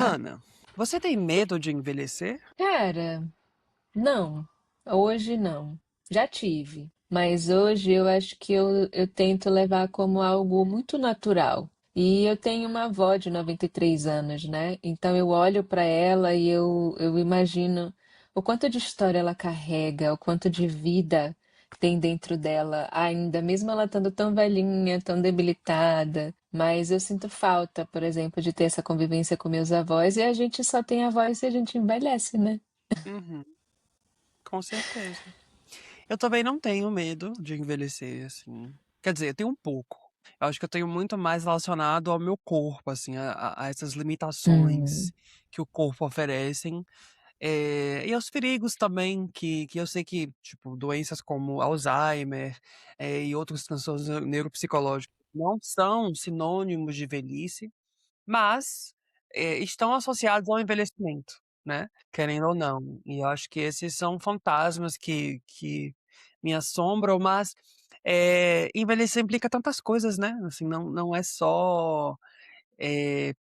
Ana, você tem medo de envelhecer? Cara, não. Hoje não. Já tive. Mas hoje eu acho que eu tento levar como algo muito natural. E eu tenho uma avó de 93 anos, né? Então eu olho para ela e eu imagino o quanto de história ela carrega, o quanto de vida tem dentro dela ainda, mesmo ela estando tão velhinha, tão debilitada. Mas eu sinto falta, por exemplo, de ter essa convivência com meus avós e a gente só tem avós se a gente envelhece, né? Uhum, com certeza. Eu também não tenho medo de envelhecer, assim. Quer dizer, eu tenho um pouco. Eu acho que eu tenho muito mais relacionado ao meu corpo, assim, a essas Hum, limitações que o corpo oferecem. E aos perigos também, que eu sei que, tipo, doenças como Alzheimer, e outros transtornos neuropsicológicos não são sinônimos de velhice. Mas, estão associados ao envelhecimento, né, querendo ou não. E eu acho que esses são fantasmas que me assombram, mas, envelhecer implica tantas coisas, né, assim, não é só,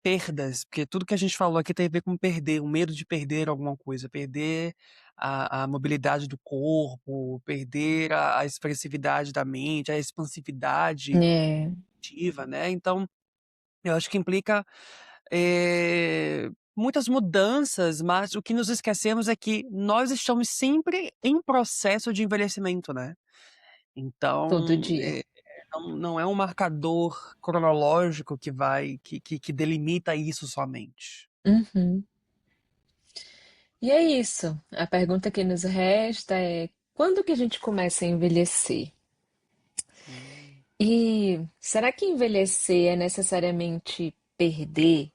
perdas, porque tudo que a gente falou aqui tem a ver com perder, o medo de perder alguma coisa, perder a mobilidade do corpo, perder a expressividade da mente, a expansividade é, ativa, né, então eu acho que implica, muitas mudanças, mas o que nos esquecemos é que nós estamos sempre em processo de envelhecimento, né. todo Então, dia. não é um marcador cronológico que delimita isso somente. Uhum. E é isso. A pergunta que nos resta é: quando que a gente começa a envelhecer? Hum. E será que envelhecer é necessariamente perder?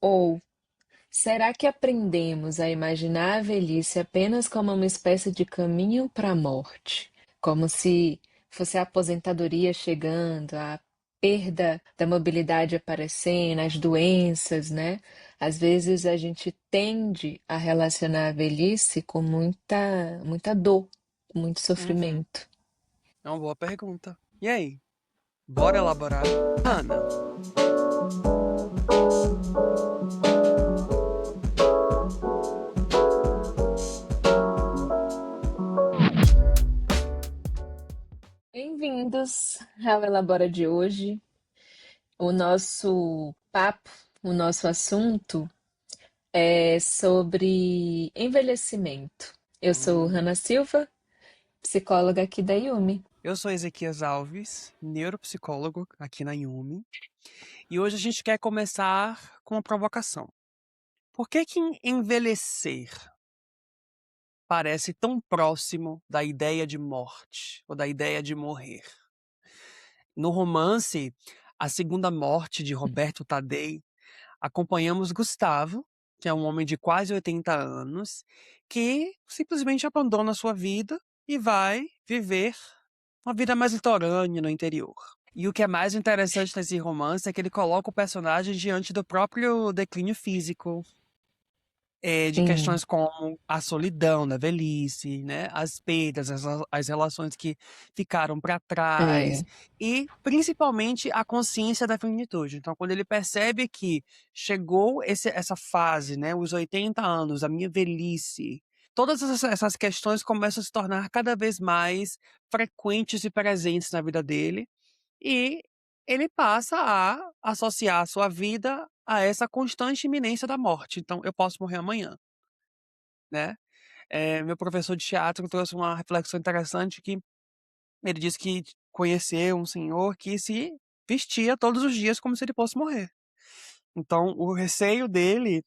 Ou será que aprendemos a imaginar a velhice apenas como uma espécie de caminho para a morte? Como se fosse a aposentadoria chegando, a perda da mobilidade aparecendo, as doenças, né? Às vezes a gente tende a relacionar a velhice com muita dor, com muito Uhum. sofrimento. É uma boa pergunta. E aí, bora elaborar? Ana, Bem-vindos ao Elabora de hoje. O nosso papo, o nosso assunto é sobre envelhecimento. Eu sou hum, Hanna Silva, psicóloga aqui da Yumi. eu sou Ezequias Alves, neuropsicólogo aqui na Yumi, e hoje a gente quer começar com uma provocação. Por que que envelhecer parece tão próximo da ideia de morte ou da ideia de morrer? No romance A Segunda Morte de Roberto Tadei, acompanhamos Gustavo, que é um homem de quase 80 anos, que simplesmente abandona sua vida e vai viver uma vida mais litorânea no interior. E o que é mais interessante nesse romance é que ele coloca o personagem diante do próprio declínio físico, de Sim, questões como a solidão na velhice, né, as perdas, as relações que ficaram para trás é, e principalmente a consciência da finitude. Então, quando ele percebe que chegou essa fase, né, os 80 anos, a minha velhice, todas essas questões começam a se tornar cada vez mais frequentes e presentes na vida dele e ele passa a associar a sua vida a essa constante iminência da morte. Então, eu posso morrer amanhã, né. Meu professor de teatro trouxe uma reflexão interessante que ele disse que conheceu um senhor que se vestia todos os dias como se ele fosse morrer. Então, o receio dele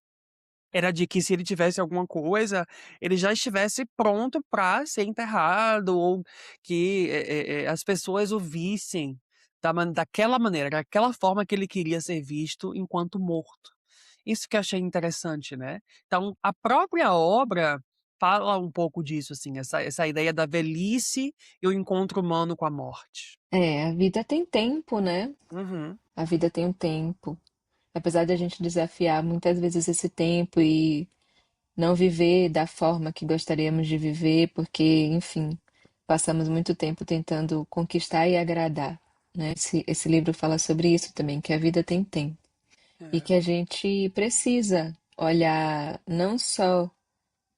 era de que se ele tivesse alguma coisa, ele já estivesse pronto para ser enterrado ou que, as pessoas o vissem daquela maneira, daquela forma que ele queria ser visto enquanto morto. Isso que eu achei interessante, né. Então, a própria obra fala um pouco disso, assim, essa ideia da velhice e o encontro humano com a morte. a vida tem tempo, né? Uhum, A vida tem um tempo. Apesar de a gente desafiar muitas vezes esse tempo e não viver da forma que gostaríamos de viver, porque, enfim, passamos muito tempo tentando conquistar e agradar, né? Esse livro fala sobre isso também, que a vida tem tempo. e É. que a gente precisa olhar não só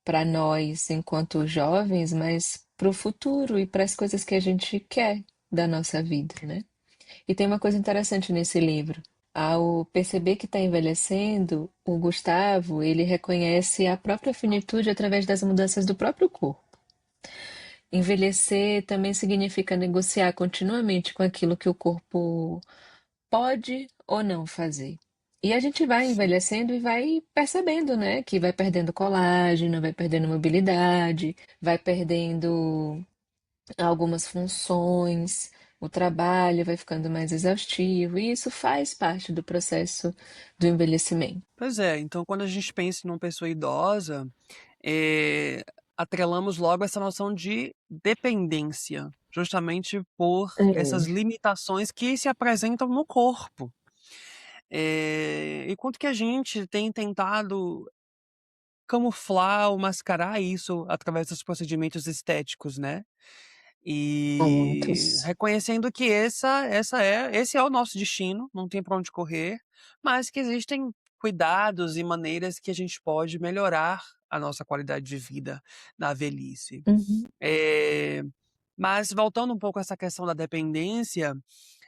para nós enquanto jovens, mas para o futuro e para as coisas que a gente quer da nossa vida, né? E tem uma coisa interessante nesse livro. Ao perceber que está envelhecendo, o Gustavo, ele reconhece a própria finitude através das mudanças do próprio corpo. Envelhecer também significa negociar continuamente com aquilo que o corpo pode ou não fazer. E a gente vai Sim. envelhecendo e vai percebendo, né, que vai perdendo colágeno, vai perdendo mobilidade, vai perdendo algumas funções, o trabalho vai ficando mais exaustivo, e isso faz parte do processo do envelhecimento. Pois é, então quando a gente pensa numa pessoa idosa, eh, atrelamos logo essa noção de dependência, justamente por essas É, limitações que se apresentam no corpo. E quanto que a gente tem tentado camuflar ou mascarar isso através dos procedimentos estéticos, né. E muitos. reconhecendo que esse é o nosso destino, não tem pra onde correr, mas que existem cuidados e maneiras que a gente pode melhorar a nossa qualidade de vida na velhice. Uhum. Eh, mas voltando um pouco a essa questão da dependência,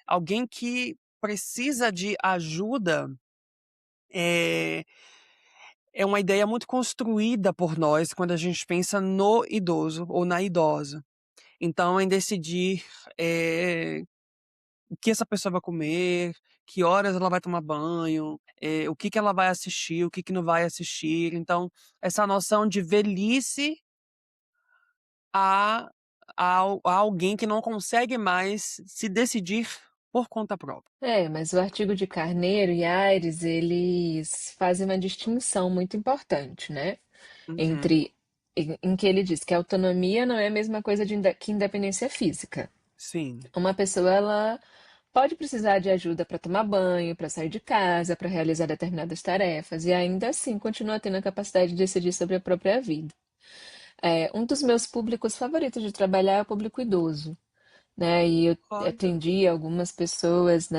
alguém que precisa de ajuda, eh, é uma ideia muito construída por nós quando a gente pensa no idoso ou na idosa. Então, em decidir, eh, o que essa pessoa vai comer, que horas ela vai tomar banho, o que que ela vai assistir, o que que não vai assistir. Então, essa noção de velhice a a alguém que não consegue mais se decidir por conta própria. É, mas o artigo de Carneiro e Aires, eles fazem uma distinção muito importante, né? Uhum. Entre em que ele diz que a autonomia não é a mesma coisa que independência física. Sim, Uma pessoa, ela pode precisar de ajuda para tomar banho, para sair de casa, para realizar determinadas tarefas, e ainda assim continua tendo a capacidade de decidir sobre a própria vida. Um dos meus públicos favoritos de trabalhar é o público idoso, né? E eu olha. atendi algumas pessoas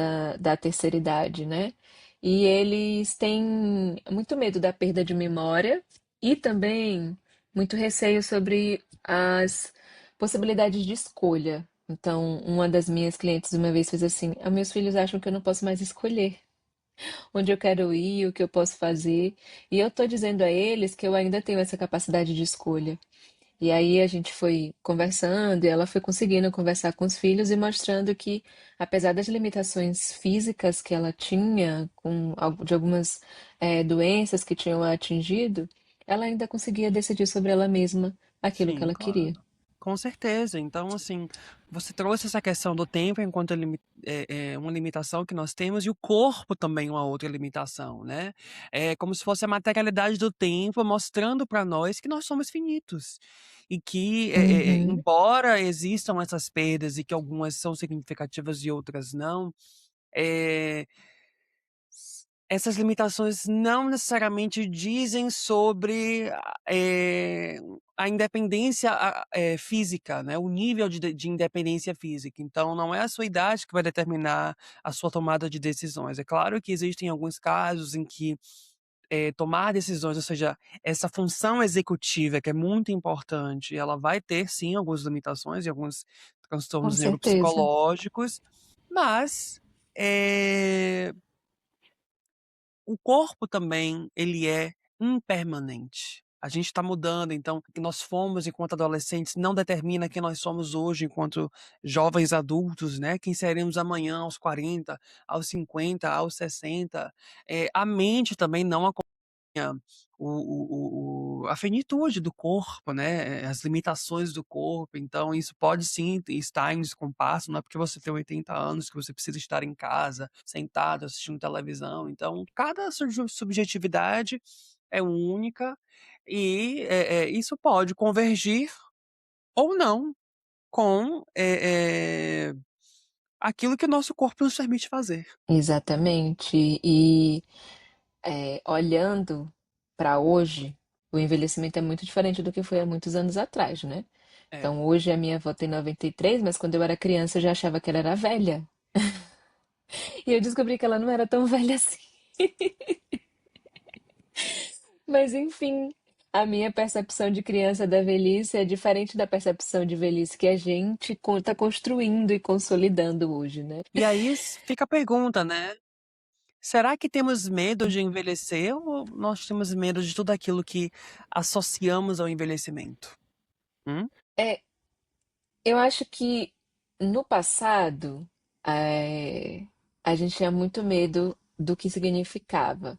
da terceira idade, né? E eles têm muito medo da perda de memória e também muito receio sobre as possibilidades de escolha. Então, uma das minhas clientes uma vez fez assim: "Ah, meus filhos acham que eu não posso mais escolher onde eu quero ir, o que eu posso fazer, e eu estou dizendo a eles que eu ainda tenho essa capacidade de escolha." E aí a gente foi conversando e ela foi conseguindo conversar com os filhos e mostrando que, apesar das limitações físicas que ela tinha, de algumas doenças que tinham a atingido, ela ainda conseguia decidir sobre ela mesma aquilo que Sim, ela queria. claro. Com certeza. Então, assim, você trouxe essa questão do tempo enquanto uma limitação que nós temos e o corpo também uma outra limitação, né. É como se fosse a materialidade do tempo mostrando para nós que nós somos finitos e que, Uhum, embora existam essas perdas e que algumas são significativas e outras não, eh essas limitações não necessariamente dizem sobre a independência física, né, o nível de independência física. Então não é a sua idade que vai determinar a sua tomada de decisões. É claro que existem alguns casos em que, tomar decisões, ou seja, essa função executiva que é muito importante, ela vai ter sim algumas limitações e alguns com transtornos certeza. neuropsicológicos, mas, eh o corpo também, ele é impermanente. A gente está mudando, então, o que nós fomos enquanto adolescentes não determina quem nós somos hoje enquanto jovens adultos, né, quem seremos amanhã aos 40, aos 50, aos 60. A mente também não acompanha a finitude do corpo, né, as limitações do corpo, então isso pode sim estar em descompasso, não é porque você tem 80 anos que você precisa estar em casa, sentado, assistindo televisão, então cada subjetividade é única e, isso pode convergir ou não com, aquilo que o nosso corpo nos permite fazer. Exatamente. E olhando para hoje, o envelhecimento é muito diferente do que foi há muitos anos atrás, né? É. Então, hoje a minha avó tem 93, mas quando eu era criança eu já achava que ela era velha. E eu descobri que ela não era tão velha assim. Mas enfim, a minha percepção de criança da velhice é diferente da percepção de velhice que a gente está construindo e consolidando hoje, né? E aí fica a pergunta, né? Será que temos medo de envelhecer ou nós temos medo de tudo aquilo que associamos ao envelhecimento? Hum? É, eu acho que no passado, é, a gente tinha muito medo do que significava,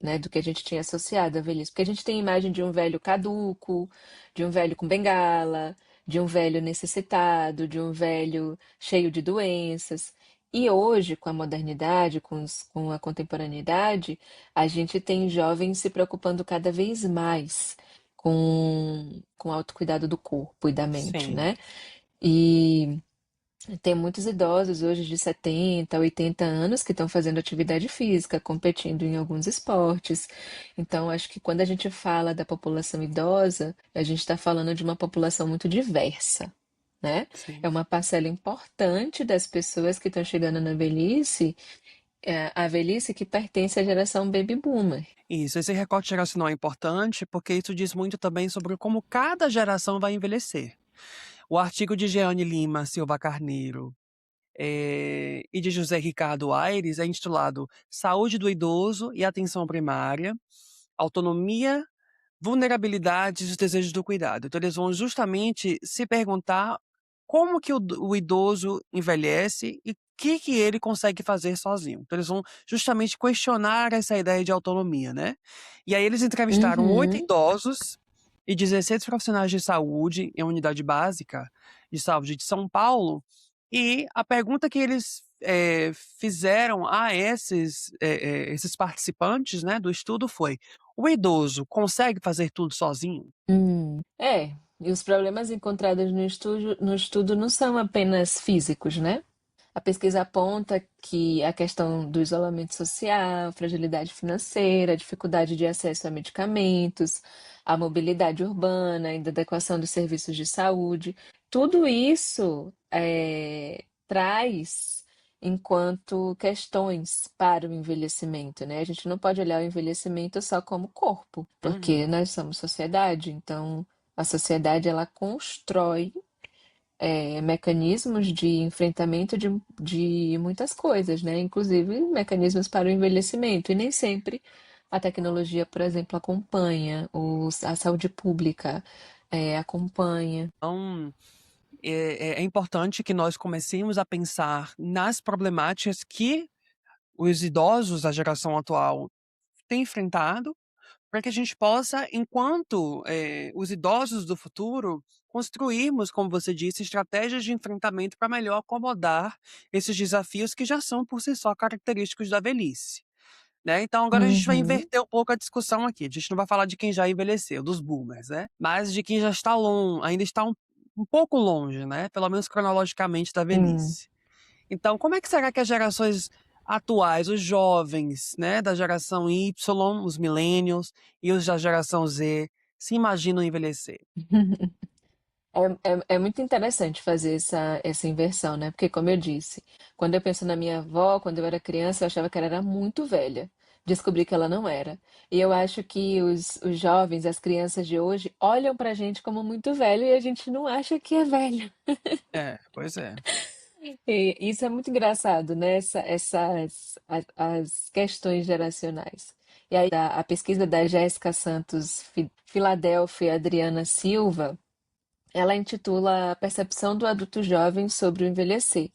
né, do que a gente tinha associado à velhice. Porque a gente tem a imagem de um velho caduco, de um velho com bengala, de um velho necessitado, de um velho cheio de doenças. E hoje, com a modernidade, com a contemporaneidade, a gente tem jovens se preocupando cada vez mais com o autocuidado do corpo e da mente, Sim. né? E tem muitos idosos hoje de 70, 80 anos que estão fazendo atividade física, competindo em alguns esportes. Então, acho que quando a gente fala da população idosa, a gente está falando de uma população muito diversa, né? É Sim. uma parcela importante das pessoas que estão chegando na velhice, a velhice que pertence à geração baby boomer. Isso, esse recorte geracional é importante porque isso diz muito também sobre como cada geração vai envelhecer. O artigo de Jeane Lima Silva Carneiro e de José Ricardo Aires é intitulado Saúde do Idoso e Atenção Primária, Autonomia, Vulnerabilidades e os Desejos do Cuidado. Então, eles vão justamente se perguntar como que o idoso envelhece e o que ele consegue fazer sozinho. Então, eles vão justamente questionar essa ideia de autonomia, né? E aí, eles entrevistaram 8 Uhum, idosos e 16 profissionais de saúde em uma unidade básica de saúde de São Paulo. E a pergunta que eles fizeram a esses participantes, né, do estudo foi: o idoso consegue fazer tudo sozinho? É, e os problemas encontrados no estudo não são apenas físicos, né? A pesquisa aponta que a questão do isolamento social, fragilidade financeira, dificuldade de acesso a medicamentos, a mobilidade urbana, a inadequação dos serviços de saúde, tudo isso traz enquanto questões para o envelhecimento, né? A gente não pode olhar o envelhecimento só como corpo, porque Uhum. nós somos sociedade, então a sociedade ela constrói mecanismos de enfrentamento de muitas coisas, né? Inclusive mecanismos para o envelhecimento. E nem sempre a tecnologia, por exemplo, acompanha, a saúde pública acompanha. Então, é importante que nós comecemos a pensar nas problemáticas que os idosos da geração atual têm enfrentado, para que a gente possa, enquanto os idosos do futuro, construirmos, como você disse, estratégias de enfrentamento para melhor acomodar esses desafios que já são, por si só, característicos da velhice. Né? Então, agora a gente vai Uhum, inverter um pouco a discussão aqui. A gente não vai falar de quem já envelheceu, dos boomers, né? Mas de quem já está longe, ainda está um pouco longe, né? Pelo menos cronologicamente, da sim. velhice. Então, como é que será que as gerações atuais, os jovens, né, da geração Y, os millennials e os da geração Z, se imaginam envelhecer? É muito interessante fazer essa inversão, né? Porque, como eu disse, quando eu penso na minha avó, quando eu era criança, eu achava que ela era muito velha. Descobri que ela não era. E eu acho que os jovens, as crianças de hoje, olham pra gente como muito velho e a gente não acha que é velho. É, pois é. E isso é muito engraçado, né? As questões geracionais. E aí, a pesquisa da Jéssica Santos Filadélfia Adriana Silva. Ela intitula A Percepção do Adulto Jovem sobre o Envelhecer.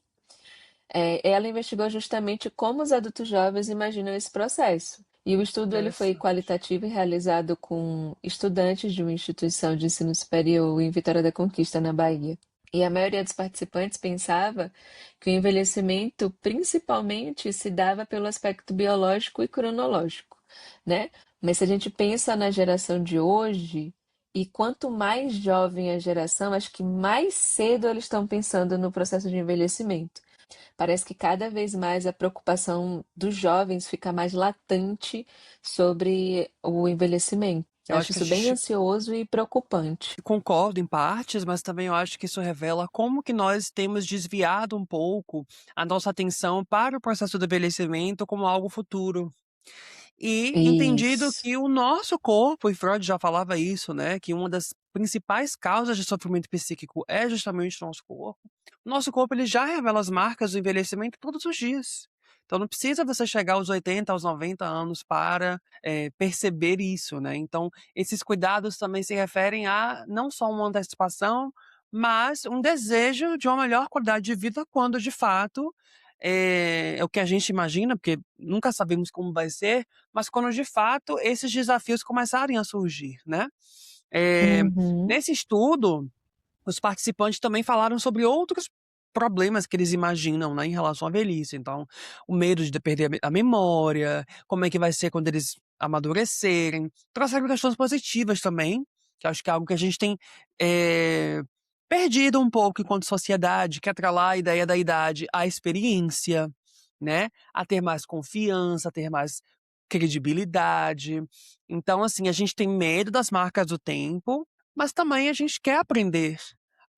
Ela investigou justamente como os adultos jovens imaginam esse processo. E o estudo ele foi Interessante. qualitativo e realizado com estudantes de uma instituição de ensino superior em Vitória da Conquista, na Bahia. E a maioria dos participantes pensava que o envelhecimento principalmente se dava pelo aspecto biológico e cronológico, né? Mas se a gente pensa na geração de hoje, e quanto mais jovem a geração, acho que mais cedo eles estão pensando no processo de envelhecimento. Parece que cada vez mais a preocupação dos jovens fica mais latente sobre o envelhecimento. Eu Eu acho acho que a isso bem gente ansioso e preocupante. concorda em partes, mas também eu acho que isso revela como que nós temos desviado um pouco a nossa atenção para o processo do envelhecimento como algo futuro. E entendido Isso. que o nosso corpo, e Freud já falava isso, né, que uma das principais causas de sofrimento psíquico é justamente o nosso corpo. O nosso corpo, ele já revela as marcas do envelhecimento todos os dias. Então não precisa você chegar aos 80, aos 90 anos para, perceber isso, né. Então, esses cuidados também se referem a não só uma antecipação, mas um desejo de uma melhor qualidade de vida quando de fato, é o que a gente imagina, porque nunca sabemos como vai ser, mas quando de fato esses desafios começarem a surgir, né. Eh, Uhum. Nesse estudo, os participantes também falaram sobre outros problemas que eles imaginam, né, em relação à velhice. Então, o medo de perder a memória, como é que vai ser quando eles amadurecerem. Trouxeram questões positivas também, que acho que é algo que a gente tem, eh, perdido um pouco enquanto sociedade, que é atrelar a ideia da idade à experiência, né, a ter mais confiança, a ter mais credibilidade. Então, assim, a gente tem medo das marcas do tempo, mas também a gente quer aprender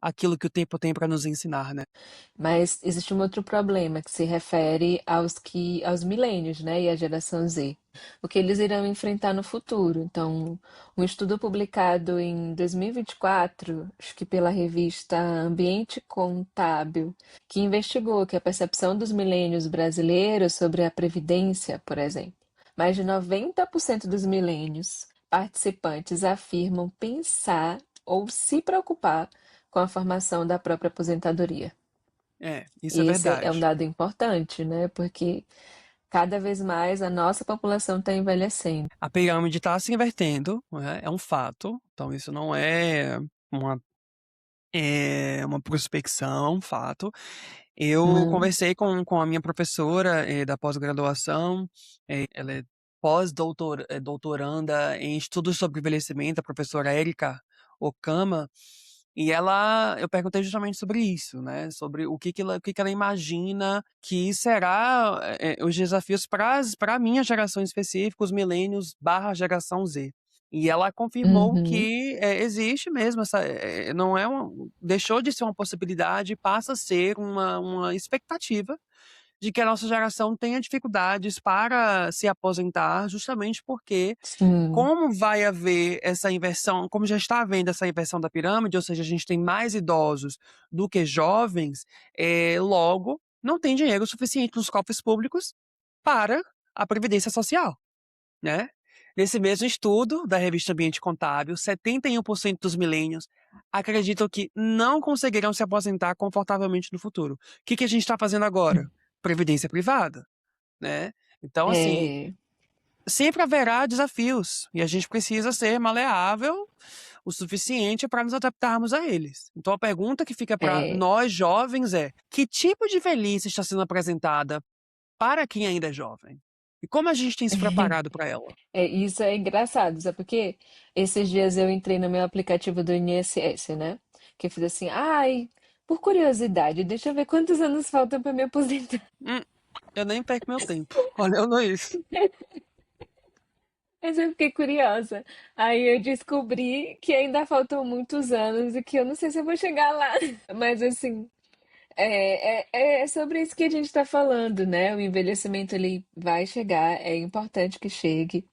aquilo que o tempo tem para nos ensinar, né. Mas existe um outro problema que se refere aos milênios, né, e à geração Z. O que eles irão enfrentar no futuro. Então, um estudo publicado em 2024, acho que pela revista Ambiente Contábil, que investigou que a percepção dos milênios brasileiros sobre a previdência, por exemplo, mais de 90% dos milênios participantes afirmam pensar ou se preocupar com a formação da própria aposentadoria. É, isso é E esse é um verdade. dado importante, né? Porque cada vez mais a nossa população está envelhecendo. A pirâmide está se invertendo, né, é um fato, então isso não é uma uma prospecção, é um fato. Eu Hum, conversei com a minha professora, da pós-graduação, ela é doutoranda em estudos sobre envelhecimento, a professora Érica Okama, e eu perguntei justamente sobre isso, né, sobre o que que ela imagina que será, os desafios para a minha geração em específico, os milênios/geração Z. E ela confirmou uhum, que, existe mesmo essa não é deixou de ser uma possibilidade, passa a ser uma expectativa de que a nossa geração tenha dificuldades para se aposentar, justamente porque, sim, como vai haver essa inversão, como já está havendo essa inversão da pirâmide, ou seja, a gente tem mais idosos do que jovens, logo não tem dinheiro suficiente nos cofres públicos para a previdência social, né. Nesse mesmo estudo da revista Ambiente Contábil, 71% dos millennials acreditam que não conseguirão se aposentar confortavelmente no futuro. O que que a gente está fazendo agora? Previdência privada, né. Então, assim, é, sempre haverá desafios e a gente precisa ser maleável o suficiente para nos adaptarmos a eles. Então a pergunta que fica para é, nós jovens é: que tipo de velhice está sendo apresentada para quem ainda é jovem? E como a gente tem se preparado para ela? isso é engraçado, sabe por quê? Esses dias eu entrei no meu aplicativo do INSS, né? Que eu fiz assim, ai, por curiosidade, deixa eu ver quantos anos faltam para me aposentar. Hum, eu nem perco meu tempo olhando isso. Mas eu fiquei curiosa. Aí eu descobri que ainda faltam muitos anos e que eu não sei se eu vou chegar lá. Mas assim, é sobre isso que a gente está falando, né? O envelhecimento ele vai chegar, é importante que chegue,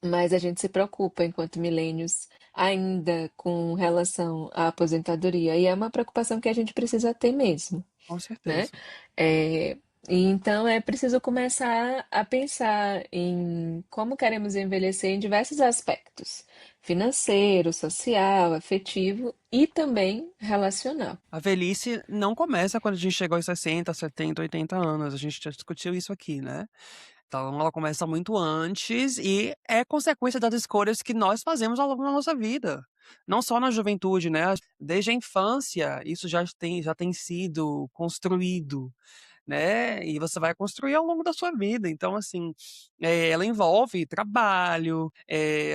mas a gente se preocupa enquanto milênios ainda com relação à aposentadoria. E é uma preocupação que a gente precisa ter mesmo, Com né? certeza. É, e então é preciso começar a pensar em como queremos envelhecer em diversos aspectos: financeiro, social, afetivo e também relacional. A velhice não começa quando a gente chegou aos 60, 70, 80 anos, a gente já discutiu isso aqui, né. Então ela começa muito antes e é consequência das escolhas que nós fazemos ao longo da nossa vida. Não só na juventude, né, desde a infância isso já tem sido construído, né, e você vai construir ao longo da sua vida. Então, assim, ela envolve trabalho,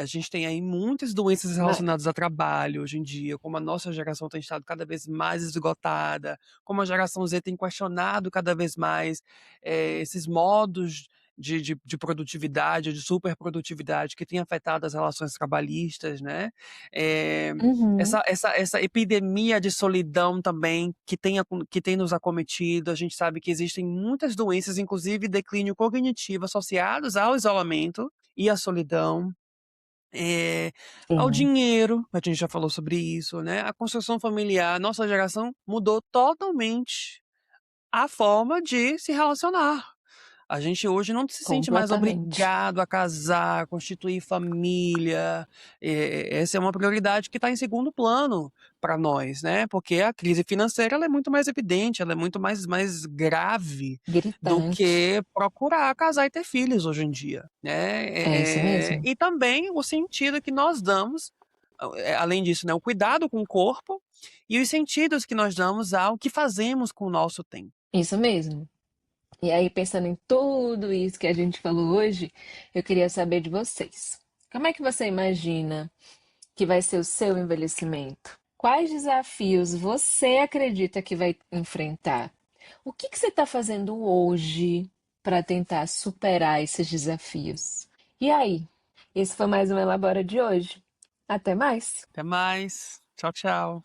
a gente tem aí muitas doenças Ma- relacionadas a trabalho hoje em dia, como a nossa geração tem estado cada vez mais esgotada, como a geração Z tem questionado cada vez mais, esses modos, de produtividade, de superprodutividade que tem afetado as relações trabalhistas, né? É, Uhum. essa epidemia de solidão também que tem nos acometido. A gente sabe que existem muitas doenças, inclusive declínio cognitivo, associados ao isolamento e à solidão. É, ao Sim, dinheiro, a gente já falou sobre isso, né? A construção familiar, nossa geração mudou totalmente a forma de se relacionar. A gente hoje não se sente mais completamente. obrigado a casar, constituir família. Essa é uma prioridade que está em segundo plano para nós, né? Porque a crise financeira ela é muito mais evidente, ela é muito mais grave do Gritante. que procurar casar e ter filhos hoje em dia, né? É isso mesmo. E também o sentido que nós damos, além disso, né? O cuidado com o corpo e os sentidos que nós damos ao que fazemos com o nosso tempo. Isso mesmo. E aí, pensando em tudo isso que a gente falou hoje, eu queria saber de vocês. Como é que você imagina que vai ser o seu envelhecimento? Quais desafios você acredita que vai enfrentar? O que que você está fazendo hoje para tentar superar esses desafios? E aí, esse foi mais um Elabora de hoje. Até mais! Até mais. Tchau, tchau.